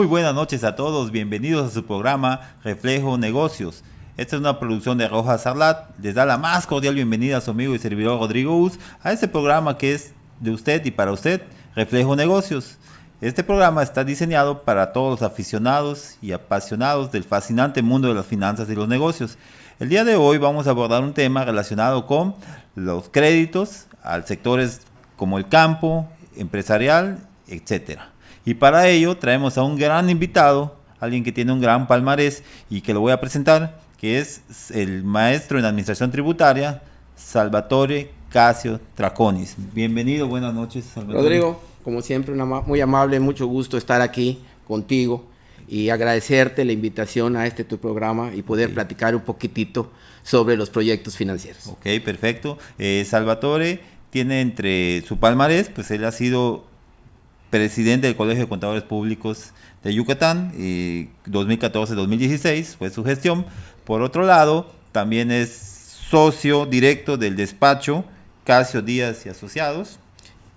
Muy buenas noches a todos, bienvenidos a su programa Reflejo Negocios. Esta es una producción de Rojas Sarlat. Les da la más cordial bienvenida a su amigo y servidor Rodrigo Uz a este programa que es de usted y para usted, Reflejo Negocios. Este programa está diseñado para todos los aficionados y apasionados del fascinante mundo de las finanzas y los negocios. El día de hoy vamos a abordar un tema relacionado con los créditos al sectores como el campo, empresarial, etcétera. Y para ello traemos a un gran invitado, alguien que tiene un gran palmarés y que lo voy a presentar, que es el maestro en administración tributaria, Salvatore Casio Traconis. Bienvenido, buenas noches, Salvatore. Rodrigo, como siempre, muy amable, mucho gusto estar aquí contigo y agradecerte la invitación a tu programa y poder platicar un poquitito sobre los proyectos financieros. Ok, perfecto. Salvatore tiene entre su palmarés, pues él ha sido presidente del Colegio de Contadores Públicos de Yucatán, 2014-2016 fue su gestión. Por otro lado, también es socio directo del despacho Casio Díaz y Asociados,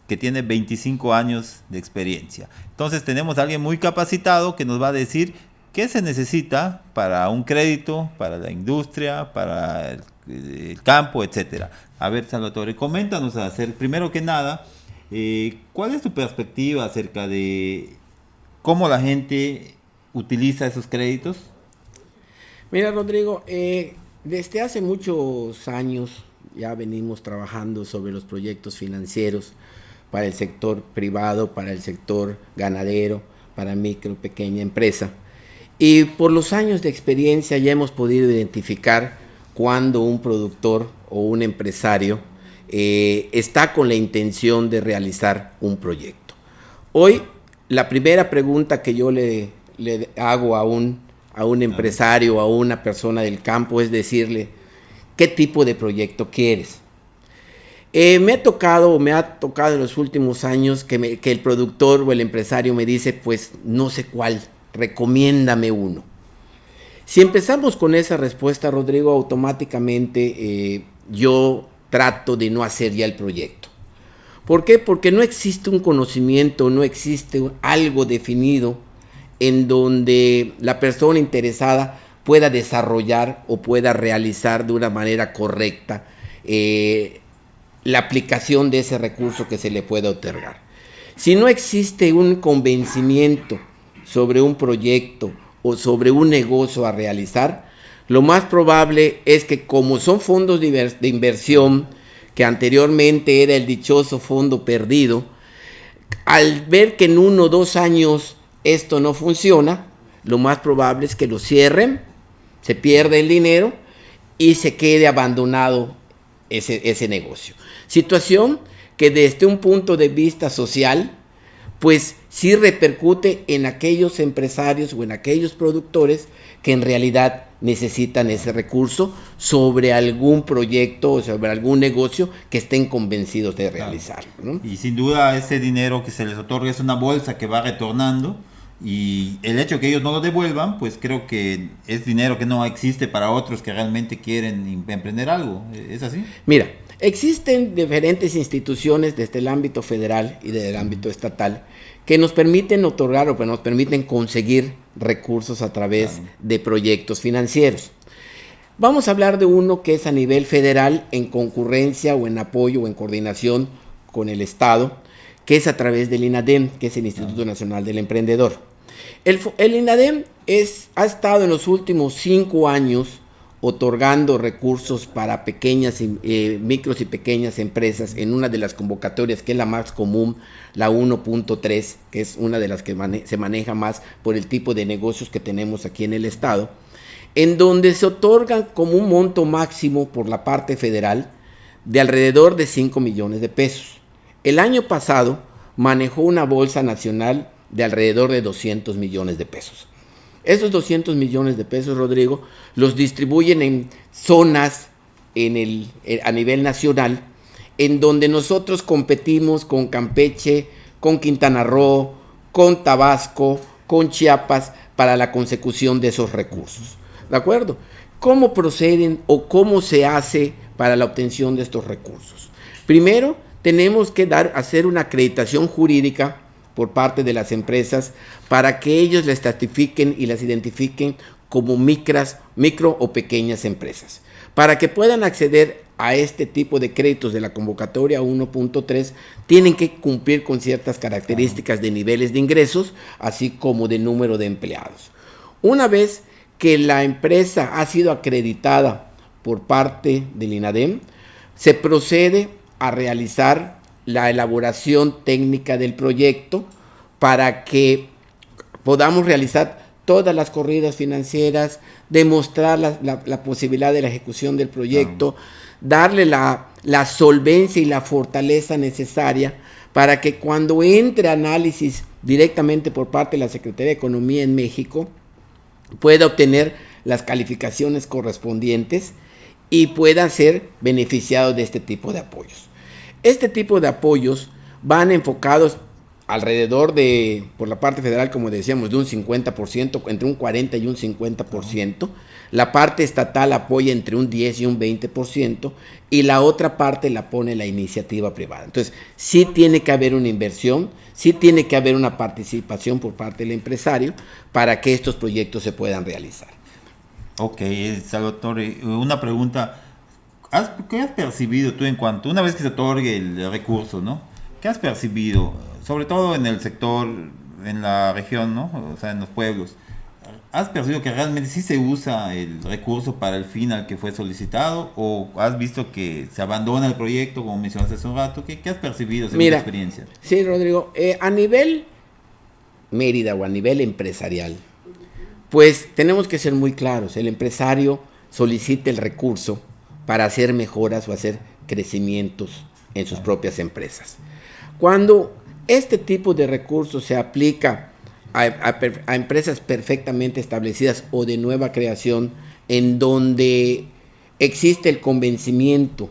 que tiene 25 años de experiencia. Entonces tenemos a alguien muy capacitado que nos va a decir qué se necesita para un crédito, para la industria, para el campo, etcétera. A ver, Salvatore, coméntanos primero que nada, ¿cuál es tu perspectiva acerca de cómo la gente utiliza esos créditos? Mira, Rodrigo, desde hace muchos años ya venimos trabajando sobre los proyectos financieros para el sector privado, para el sector ganadero, para micro y pequeña empresa. Y por los años de experiencia ya hemos podido identificar cuando un productor o un empresario está con la intención de realizar un proyecto. Hoy, la primera pregunta que yo le hago a un empresario, a una persona del campo, es decirle, ¿qué tipo de proyecto quieres? Me ha tocado en los últimos años que el productor o el empresario me dice, pues no sé cuál, recomiéndame uno. Si empezamos con esa respuesta, Rodrigo, automáticamente yo trato de no hacer ya el proyecto. ¿Por qué? Porque no existe un conocimiento, no existe algo definido en donde la persona interesada pueda desarrollar o pueda realizar de una manera correcta la aplicación de ese recurso que se le pueda otorgar. Si no existe un convencimiento sobre un proyecto o sobre un negocio a realizar, lo más probable es que, como son fondos de inversión, que anteriormente era el dichoso fondo perdido, al ver que en 1 o 2 años esto no funciona, lo más probable es que lo cierren, se pierda el dinero y se quede abandonado ese negocio. Situación que desde un punto de vista social, pues sí repercute en aquellos empresarios o en aquellos productores que en realidad necesitan ese recurso sobre algún proyecto o sobre algún negocio que estén convencidos de realizarlo, ¿no? Y sin duda ese dinero que se les otorga es una bolsa que va retornando, y el hecho que ellos no lo devuelvan, pues creo que es dinero que no existe para otros que realmente quieren emprender algo. ¿Es así? Mira, existen diferentes instituciones desde el ámbito federal y desde el ámbito estatal que nos permiten otorgar o que nos permiten conseguir recursos a través de proyectos financieros. Vamos a hablar de uno que es a nivel federal en concurrencia o en apoyo o en coordinación con el Estado, que es a través del INADEM, que es el Instituto Nacional del Emprendedor. El INADEM ha estado en los últimos 5 años otorgando recursos para pequeñas, micros y pequeñas empresas en una de las convocatorias que es la más común, la 1.3, que es una de las que se maneja más por el tipo de negocios que tenemos aquí en el estado, en donde se otorgan como un monto máximo por la parte federal de alrededor de 5 millones de pesos. El año pasado manejó una bolsa nacional de alrededor de 200 millones de pesos. Esos 200 millones de pesos, Rodrigo, los distribuyen en zonas a nivel nacional, en donde nosotros competimos con Campeche, con Quintana Roo, con Tabasco, con Chiapas, para la consecución de esos recursos. ¿De acuerdo? ¿Cómo proceden o cómo se hace para la obtención de estos recursos? Primero, tenemos que hacer una acreditación jurídica por parte de las empresas para que ellos las estratifiquen y las identifiquen como micro o pequeñas empresas. Para que puedan acceder a este tipo de créditos de la convocatoria 1.3, tienen que cumplir con ciertas características de niveles de ingresos, así como de número de empleados. Una vez que la empresa ha sido acreditada por parte del INADEM, se procede a realizar la elaboración técnica del proyecto para que podamos realizar todas las corridas financieras, demostrar la posibilidad de la ejecución del proyecto, darle la solvencia y la fortaleza necesaria para que cuando entre análisis directamente por parte de la Secretaría de Economía en México, pueda obtener las calificaciones correspondientes y pueda ser beneficiado de este tipo de apoyos. Este tipo de apoyos van enfocados alrededor de, por la parte federal, como decíamos, de un 50%, entre un 40 y un 50%. La parte estatal apoya entre un 10 y un 20%, y la otra parte la pone la iniciativa privada. Entonces, sí tiene que haber una inversión, sí tiene que haber una participación por parte del empresario para que estos proyectos se puedan realizar. Ok, Salvatore, una pregunta. ¿Qué has percibido tú en cuanto, una vez que se otorgue el recurso, ¿no? ¿Qué has percibido, sobre todo en el sector, en la región, ¿no? O sea, en los pueblos? ¿Has percibido que realmente sí se usa el recurso para el fin al que fue solicitado? ¿O has visto que se abandona el proyecto, como mencionaste hace un rato? ¿Qué has percibido según tu experiencia? Sí, Rodrigo, a nivel Mérida o a nivel empresarial, pues tenemos que ser muy claros. El empresario solicita el recurso para hacer mejoras o hacer crecimientos en sus propias empresas. Cuando este tipo de recursos se aplica a empresas perfectamente establecidas o de nueva creación, en donde existe el convencimiento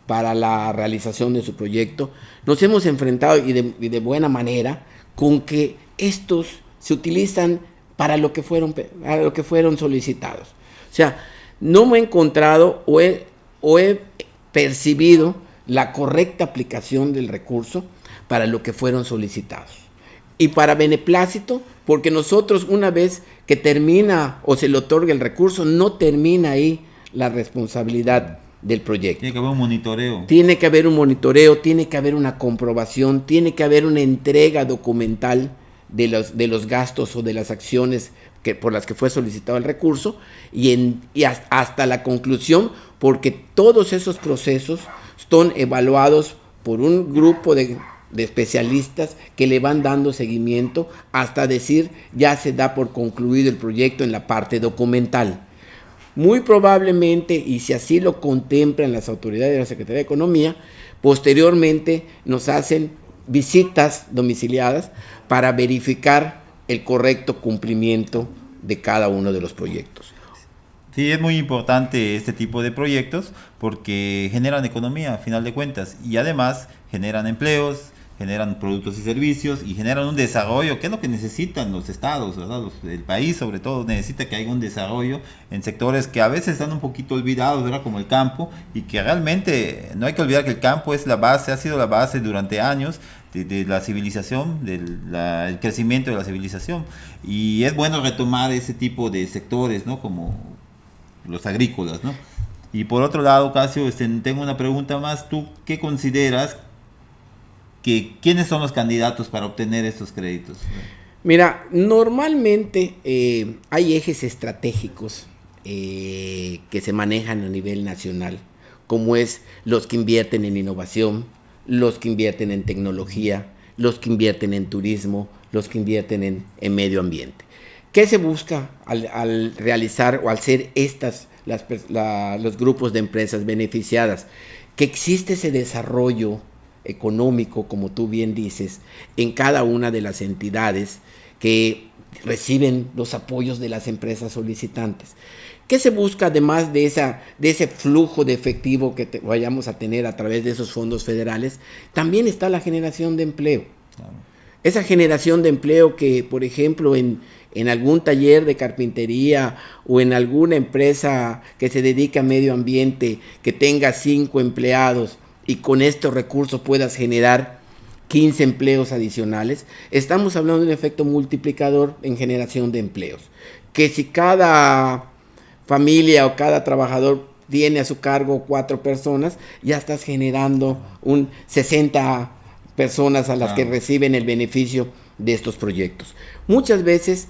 para la realización de su proyecto, nos hemos enfrentado y de buena manera con que estos se utilizan para lo que fueron solicitados. O sea, no me he encontrado o he percibido la correcta aplicación del recurso para lo que fueron solicitados. Y para beneplácito, porque nosotros, una vez que termina o se le otorga el recurso, no termina ahí la responsabilidad del proyecto. Tiene que haber un monitoreo. Tiene que haber un monitoreo, tiene que haber una comprobación, tiene que haber una entrega documental de los gastos o de las acciones por las que fue solicitado el recurso y hasta la conclusión, porque todos esos procesos son evaluados por un grupo de especialistas que le van dando seguimiento hasta decir ya se da por concluido el proyecto en la parte documental. Muy probablemente, y si así lo contemplan las autoridades de la Secretaría de Economía, posteriormente nos hacen visitas domiciliadas para verificar el correcto cumplimiento de cada uno de los proyectos. Sí, es muy importante este tipo de proyectos porque generan economía a final de cuentas y además generan empleos, generan productos y servicios y generan un desarrollo, que es lo que necesitan los estados, ¿verdad? El país sobre todo necesita que haya un desarrollo en sectores que a veces están un poquito olvidados, ¿verdad? Como el campo, y que realmente no hay que olvidar que el campo es la base, ha sido la base durante años de la civilización, el crecimiento de la civilización, y es bueno retomar ese tipo de sectores, ¿no? Como los agrícolas, ¿no? Y por otro lado, Casio, tengo una pregunta más. ¿Tú qué consideras quiénes son los candidatos para obtener estos créditos? Mira, normalmente hay ejes estratégicos que se manejan a nivel nacional, como es los que invierten en innovación, los que invierten en tecnología, los que invierten en turismo, los que invierten en medio ambiente. ¿Qué se busca al realizar o al ser los grupos de empresas beneficiadas? Que existe ese desarrollo económico, como tú bien dices, en cada una de las entidades que reciben los apoyos de las empresas solicitantes. ¿Qué se busca además de ese flujo de efectivo que vayamos a tener a través de esos fondos federales? También está la generación de empleo. Claro. Esa generación de empleo que, por ejemplo, en algún taller de carpintería o en alguna empresa que se dedica a medio ambiente, que tenga 5 empleados y con estos recursos puedas generar 15 empleos adicionales, estamos hablando de un efecto multiplicador en generación de empleos. Que si cada familia o cada trabajador tiene a su cargo 4 personas, ya estás generando 60 personas a las que reciben el beneficio de estos proyectos. Muchas veces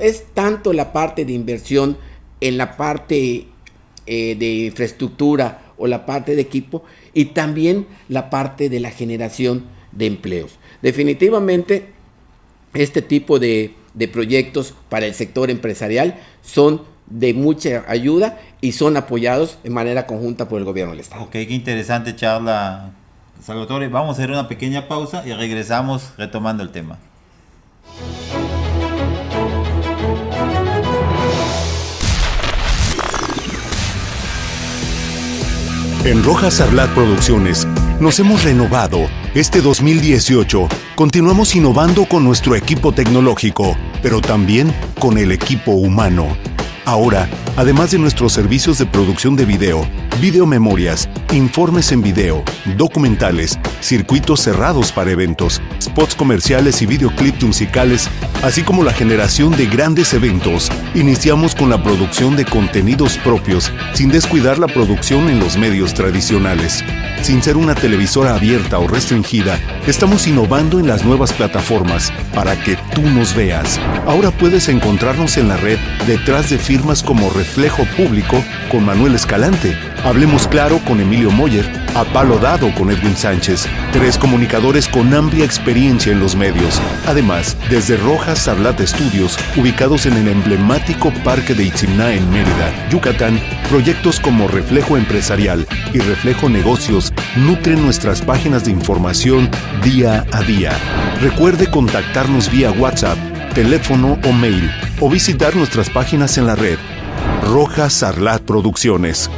es tanto la parte de inversión en la parte de infraestructura o la parte de equipo, y también la parte de la generación de empleos. Definitivamente este tipo de proyectos para el sector empresarial son de mucha ayuda y son apoyados de manera conjunta por el gobierno del Estado. Ok, qué interesante charla, Salvatore. Vamos a hacer una pequeña pausa y regresamos retomando el tema. En Rojas Sarlat Producciones nos hemos renovado. Este 2018 continuamos innovando con nuestro equipo tecnológico, pero también con el equipo humano. Ahora, además de nuestros servicios de producción de video, videomemorias, informes en video, documentales, circuitos cerrados para eventos, spots comerciales y videoclips musicales, así como la generación de grandes eventos, iniciamos con la producción de contenidos propios, sin descuidar la producción en los medios tradicionales. Sin ser una televisora abierta o restringida, estamos innovando en las nuevas plataformas para que tú nos veas. Ahora puedes encontrarnos en la red detrás de firmas como Reflejo Público con Manuel Escalante, Hablemos Claro con Emilio Moyer, A Palo Dado con Edwin Sánchez, 3 comunicadores con amplia experiencia en los medios. Además, desde Rojas Sarlat Studios, ubicados en el emblemático Parque de Itzimná en Mérida, Yucatán, proyectos como Reflejo Empresarial y Reflejo Negocios nutren nuestras páginas de información día a día. Recuerde contactarnos vía WhatsApp, teléfono o mail, o visitar nuestras páginas en la red. Rojas Sarlat Producciones.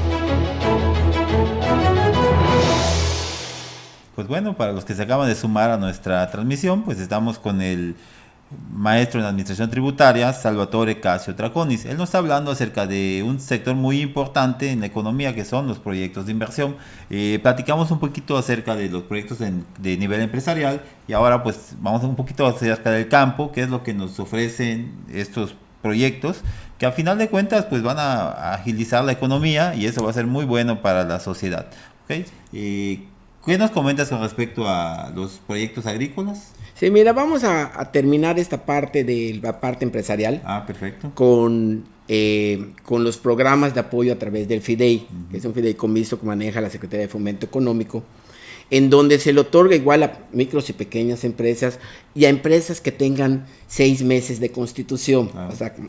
Pues bueno, para los que se acaban de sumar a nuestra transmisión, pues estamos con el maestro en Administración Tributaria, Salvatore Casio Traconis. Él nos está hablando acerca de un sector muy importante en la economía, que son los proyectos de inversión. Platicamos un poquito acerca de los proyectos de nivel empresarial, y ahora pues vamos un poquito acerca del campo, qué es lo que nos ofrecen estos proyectos, que a final de cuentas pues van a agilizar la economía, y eso va a ser muy bueno para la sociedad. ¿Okay? ¿Qué nos comentas con respecto a los proyectos agrícolas? Sí, mira, vamos a terminar esta parte de la parte empresarial. Perfecto. Con los programas de apoyo a través del FIDEI, que es un fideicomiso que maneja la Secretaría de Fomento Económico, en donde se le otorga igual a micros y pequeñas empresas y a empresas que tengan 6 meses de constitución,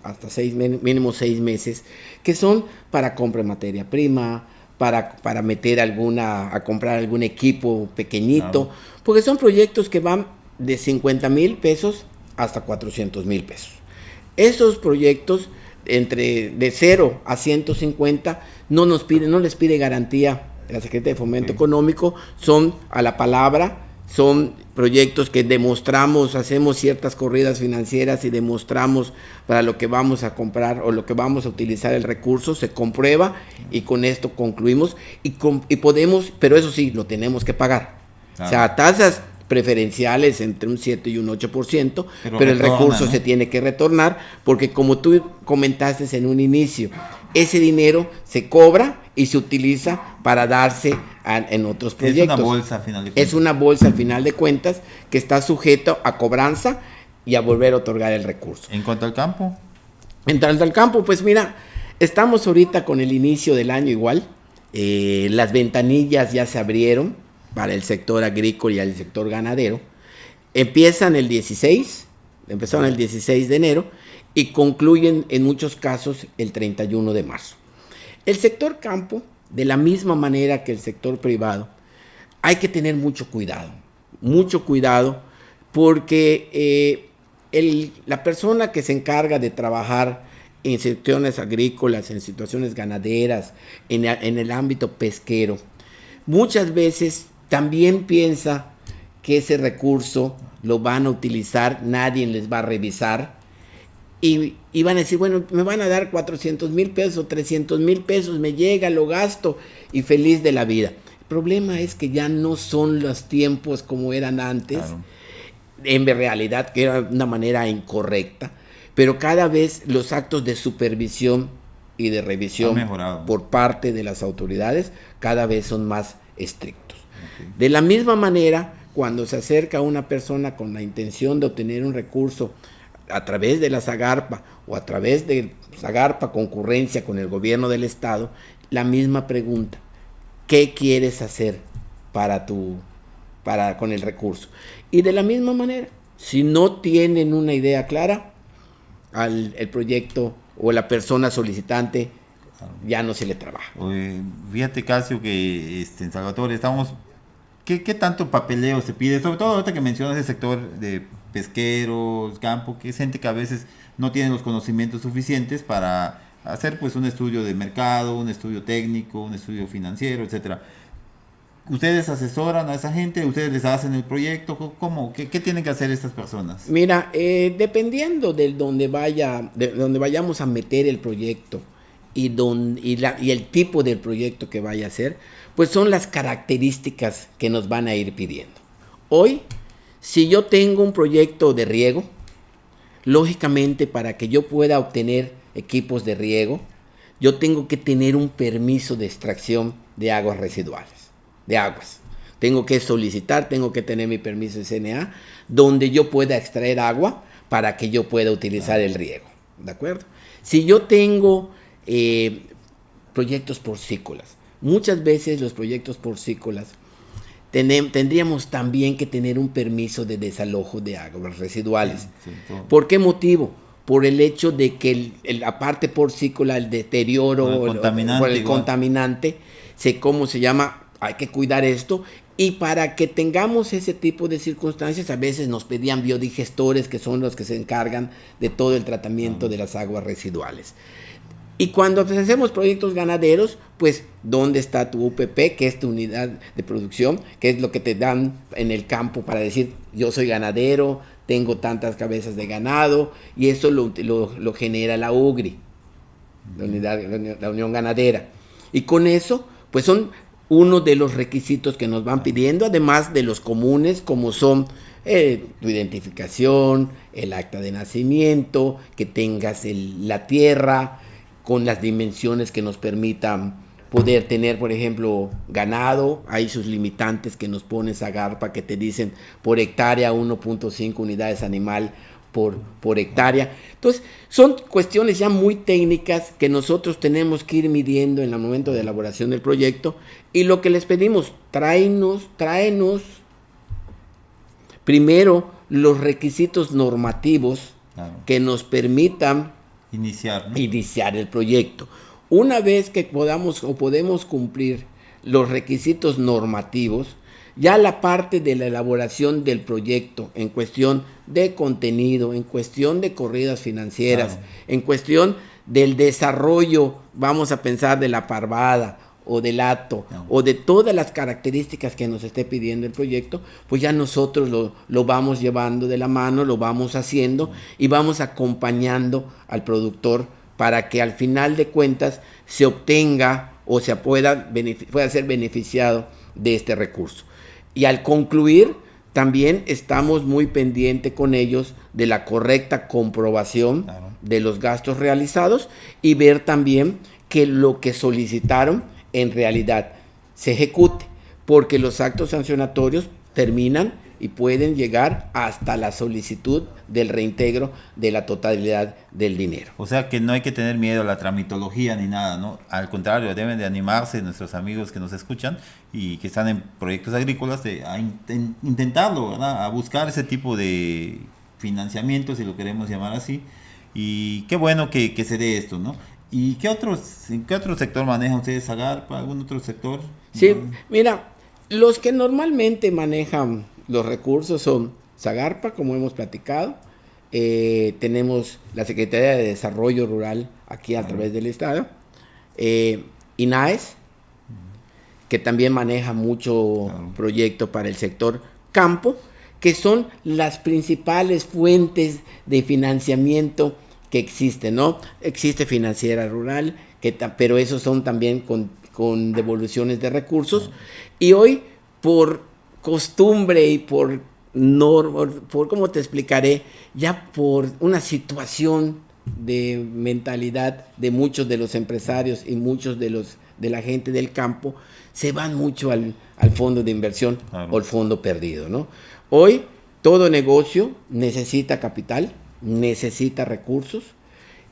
hasta mínimo 6 meses, que son para compra de materia prima, para meter a comprar algún equipo pequeñito, porque son proyectos que van de 50,000 pesos hasta 400,000 pesos. Esos proyectos de 0 a 150 no les pide garantía la Secretaría de Fomento Económico, son a la palabra, son proyectos que demostramos, hacemos ciertas corridas financieras y demostramos para lo que vamos a comprar o lo que vamos a utilizar el recurso, se comprueba y con esto concluimos y podemos, pero eso sí, lo tenemos que pagar. O sea, tasas preferenciales entre un 7 y un 8%, pero el recurso se tiene que retornar, porque como tú comentaste en un inicio, ese dinero se cobra y se utiliza para darse en otros proyectos. Es una bolsa al final de cuentas. Es una bolsa al final de cuentas que está sujeto a cobranza y a volver a otorgar el recurso. En cuanto al campo. En cuanto al campo, pues mira, estamos ahorita con el inicio del año igual. Las ventanillas ya se abrieron para el sector agrícola y el sector ganadero. Empezaron el 16 de enero y concluyen en muchos casos el 31 de marzo. El sector campo, de la misma manera que el sector privado, hay que tener mucho cuidado porque la persona que se encarga de trabajar en situaciones agrícolas, en situaciones ganaderas, en el ámbito pesquero, muchas veces también piensa que ese recurso lo van a utilizar, nadie les va a revisar y van a decir, bueno, me van a dar 400,000 pesos o 300,000 pesos, me llega, lo gasto y feliz de la vida. problema es que ya no son los tiempos como eran antes, Claro. en realidad que era una manera incorrecta, pero cada vez los actos de supervisión y de Ha revisión mejorado. por parte de las autoridades cada vez son más estrictos. Ok. De la misma manera, cuando se acerca una persona con la intención de obtener un recurso a través de la Zagarpa o a través de Zagarpa concurrencia con el gobierno del estado, la misma pregunta: ¿qué quieres hacer con el recurso? Y de la misma manera, si no tienen una idea clara, el proyecto o la persona solicitante ya no se le trabaja. Fíjate, Casio, que en Salvatore estamos... ¿Qué tanto papeleo se pide? Sobre todo ahorita que mencionas el sector de pesqueros, campo, que es gente que a veces no tiene los conocimientos suficientes para hacer pues un estudio de mercado, un estudio técnico, un estudio financiero, etcétera. ¿Ustedes asesoran a esa gente? ¿Ustedes les hacen el proyecto? ¿Cómo? ¿Qué tienen que hacer estas personas? Mira, dependiendo de donde vayamos a meter el proyecto y el tipo del proyecto que vaya a ser, pues son las características que nos van a ir pidiendo. Hoy, si yo tengo un proyecto de riego, lógicamente para que yo pueda obtener equipos de riego, yo tengo que tener un permiso de extracción de aguas residuales, de aguas. Tengo que solicitar, tengo que tener mi permiso de CNA, donde yo pueda extraer agua para que yo pueda utilizar el riego, ¿de acuerdo? Si yo tengo proyectos porcícolas, muchas veces los proyectos porcícolas tendríamos también que tener un permiso de desalojo de aguas residuales. Sí, ¿Por qué motivo? Por el hecho de que la parte porcícola, el deterioro o el contaminante, ¿cómo se llama? Hay que cuidar esto. Y para que tengamos ese tipo de circunstancias, a veces nos pedían biodigestores, que son los que se encargan de todo el tratamiento de las aguas residuales. Y cuando hacemos proyectos ganaderos, pues, ¿dónde está tu UPP? Que es tu unidad de producción, que es lo que te dan en el campo para decir, yo soy ganadero, tengo tantas cabezas de ganado, y eso lo genera la UGRI, la Unión Ganadera. Y con eso, pues son uno de los requisitos que nos van pidiendo, además de los comunes, como son tu identificación, el acta de nacimiento, que tengas la tierra con las dimensiones que nos permitan poder tener, por ejemplo, ganado. Hay sus limitantes que nos pone Zagarpa, que te dicen por hectárea 1.5 unidades animal por hectárea. Entonces, son cuestiones ya muy técnicas que nosotros tenemos que ir midiendo en el momento de elaboración del proyecto, y lo que les pedimos, tráenos primero los requisitos normativos que nos permitan iniciar el proyecto. Una vez que podemos cumplir los requisitos normativos, ya la parte de la elaboración del proyecto en cuestión de contenido, en cuestión de corridas financieras, en cuestión del desarrollo, vamos a pensar de la parvada o del hato, o de todas las características que nos esté pidiendo el proyecto, pues ya nosotros lo vamos llevando de la mano, lo vamos haciendo y vamos acompañando al productor para que al final de cuentas se obtenga o se pueda ser beneficiado de este recurso. Y al concluir, también estamos muy pendientes con ellos de la correcta comprobación de los gastos realizados y ver también que lo que solicitaron en realidad se ejecute, porque los actos sancionatorios terminan y pueden llegar hasta la solicitud del reintegro de la totalidad del dinero. O sea que no hay que tener miedo a la tramitología ni nada, ¿no? Al contrario, deben de animarse nuestros amigos que nos escuchan y que están en proyectos agrícolas a intentarlo, ¿verdad? A buscar ese tipo de financiamiento, si lo queremos llamar así. Y qué bueno que se dé esto, ¿no? ¿Y en qué otro sector manejan ustedes, Zagarpa? ¿Algún otro sector? Sí, mira, los que normalmente manejan los recursos son Zagarpa, como hemos platicado. Tenemos la Secretaría de Desarrollo Rural aquí a través del Estado. INAES, que también maneja mucho proyecto para el sector campo, que son las principales fuentes de financiamiento que existen, ¿no? Existe Financiera Rural, pero esos son también con con devoluciones de recursos, y hoy por costumbre y por norma, ¿cómo te explicaré? Ya por una situación de mentalidad de muchos de los empresarios y muchos de la gente del campo, se van mucho al fondo de inversión, claro, o el fondo perdido, ¿no? Hoy todo negocio necesita capital, necesita recursos,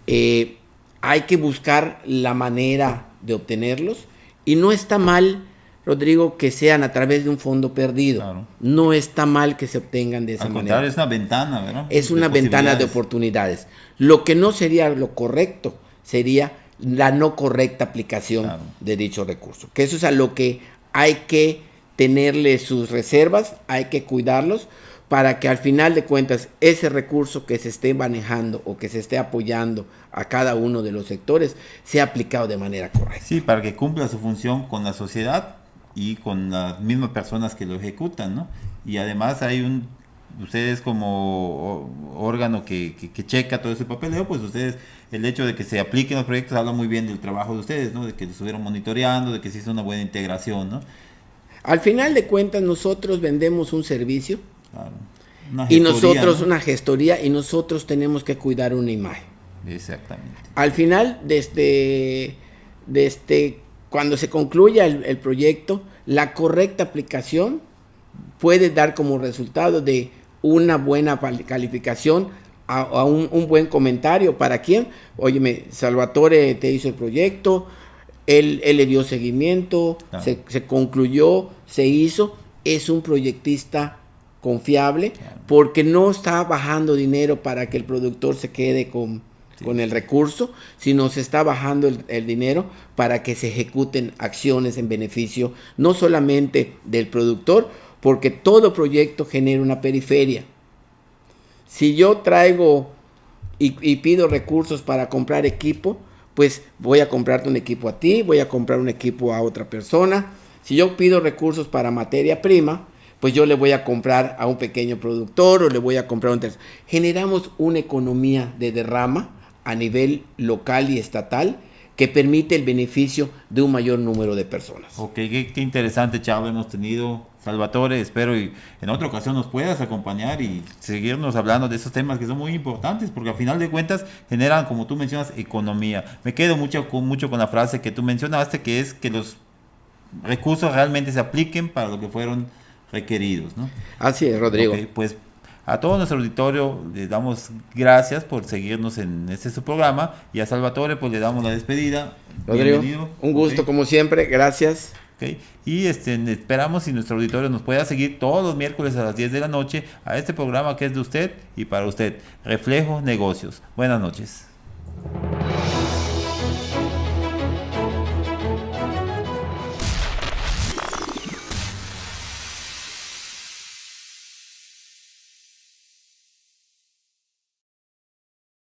hay que buscar la manera de obtenerlos, y no está mal, Rodrigo, que sean a través de un fondo perdido. Claro. No está mal que se obtengan de esa manera. Al contrario, es una ventana, ¿verdad? Es una ventana de oportunidades. Lo que no sería lo correcto sería la no correcta aplicación, claro, de dicho recurso. Que eso es a lo que hay que tenerle sus reservas, hay que cuidarlos, para que al final de cuentas ese recurso que se esté manejando o que se esté apoyando a cada uno de los sectores sea aplicado de manera correcta. Sí, para que cumpla su función con la sociedad y con las mismas personas que lo ejecutan, ¿no? Y además hay ustedes como órgano que checa todo ese papeleo, pues ustedes, el hecho de que se apliquen los proyectos habla muy bien del trabajo de ustedes, ¿no? De que lo estuvieron monitoreando, de que se hizo una buena integración, ¿no? Al final de cuentas nosotros vendemos un servicio, claro, y nosotros, ¿no?, una gestoría, y nosotros tenemos que cuidar una imagen. Exactamente. Al final, cuando se concluya el proyecto, la correcta aplicación puede dar como resultado de una buena calificación a un buen comentario. ¿Para quién? Óyeme, Salvatore te hizo el proyecto, él le dio seguimiento, claro, se concluyó, se hizo, es un proyectista confiable, claro, porque no está bajando dinero para que el productor se quede con el recurso, sino se está bajando el dinero para que se ejecuten acciones en beneficio no solamente del productor, porque todo proyecto genera una periferia. Si yo traigo y pido recursos para comprar equipo, pues voy a comprarte un equipo a ti, voy a comprar un equipo a otra persona. Si yo pido recursos para materia prima, pues yo le voy a comprar a un pequeño productor o le voy a comprar a un tercero. Generamos una economía de derrama a nivel local y estatal que permite el beneficio de un mayor número de personas. Ok, qué interesante charla hemos tenido, Salvatore. Espero y en otra ocasión nos puedas acompañar y seguirnos hablando de esos temas que son muy importantes, porque al final de cuentas generan, como tú mencionas, economía. Me quedo mucho con la frase que tú mencionaste, que es que los recursos realmente se apliquen para lo que fueron requeridos, ¿no? Así es, Rodrigo. Okay, pues a todo nuestro auditorio les damos gracias por seguirnos en su programa, y a Salvatore pues le damos la despedida. Rodrigo, un gusto, como siempre, gracias. Okay. Y esperamos si nuestro auditorio nos pueda seguir todos los miércoles a las 10 de la noche a este programa que es de usted y para usted, Reflejo Negocios. Buenas noches.